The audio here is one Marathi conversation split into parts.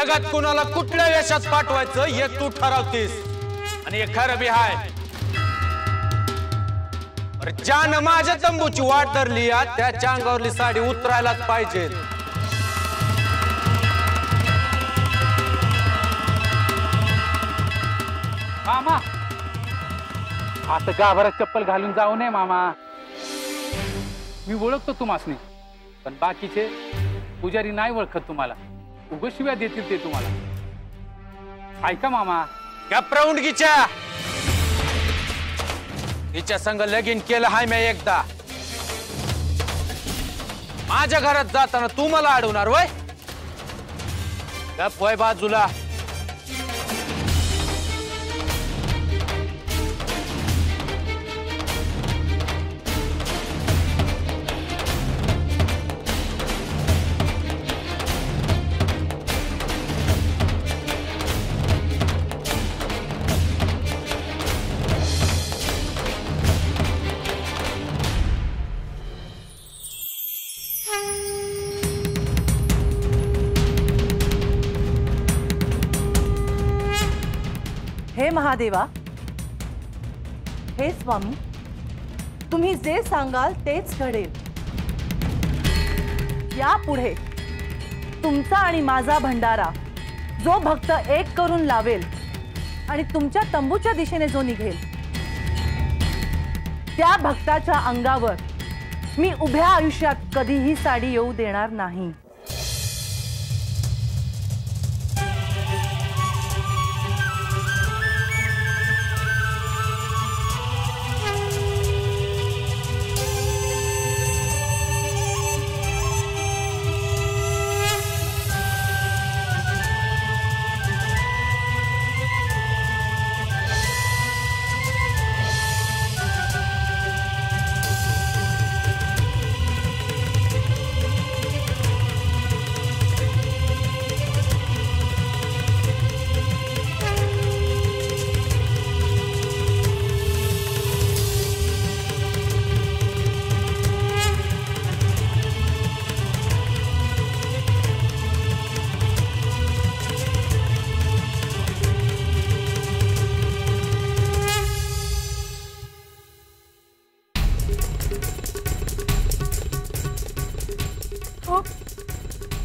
जगात कुणाला कुठल्या वेशात पाठवायचं हे तू ठरवतीस आणि हे खरं बी आहे। ज्यानं माझ्या तंबूची वाट धरली त्याच्या अंगावरली साडी उतरायलाच पाहिजे। मामा आता गाभारात चप्पल घालून जाऊ नये मामा। मी ओळखतो तुम्हासनी, पण बाकीचे पुजारी नाही ओळखत तुम्हाला, उगाच शिव्या देतील ते तुम्हाला। ऐका मामा, त्या प्रौंडगीच्या हिच्या संग लगीन केलं हाय मी एकदा। माझ्या घरात जाताना तू मला अडवणार वय? गप वय बाजूला। हे महादेवा, हे स्वामी, तुम्ही जे सांगाल तेच घडेल। यापुढे तुमचा आणि माझा भंडारा जो भक्त एक करून लावेल आणि तुमच्या तंबूच्या दिशेने जो निघेल त्या भक्ताच्या अंगावर मी उभ्या आयुष्यात कधीही साडी येऊ देणार नाही।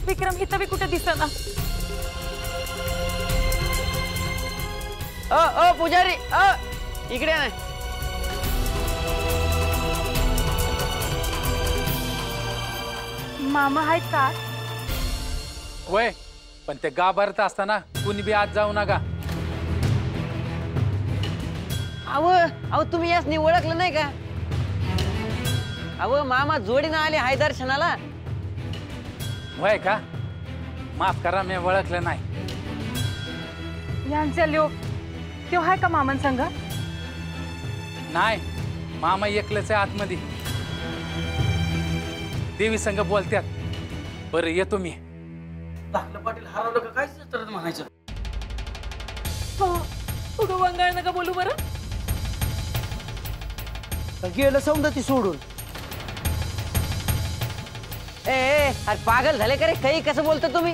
विक्रम इथं भी कुठे दिसना। ओ पुजारी, इकडे नाही। मामा आहेत का? वय पण ते गाभारात असताना कुणी बी आत जाऊ नका। अहो तुम्ही यासनी ओळखलं नाही का? अहो मामा जोडीनं आले हाय दर्शनाला। वय का? माफ करा, मी ओळखलं नाही। यांच्या लोक तो आहे का मामन संग? नाही, मामा एकलंच आहे आतमध्ये, देवी संग बोलत्यात। बरं येतो मी। धाकलं पाटील हरवलं का काय तर म्हणायचं? उगं वंगाळ नका बोलू बरं। गेलं समजा ती सोडून। अरे पागल झाले का रे? काही कसं बोलता तुम्ही?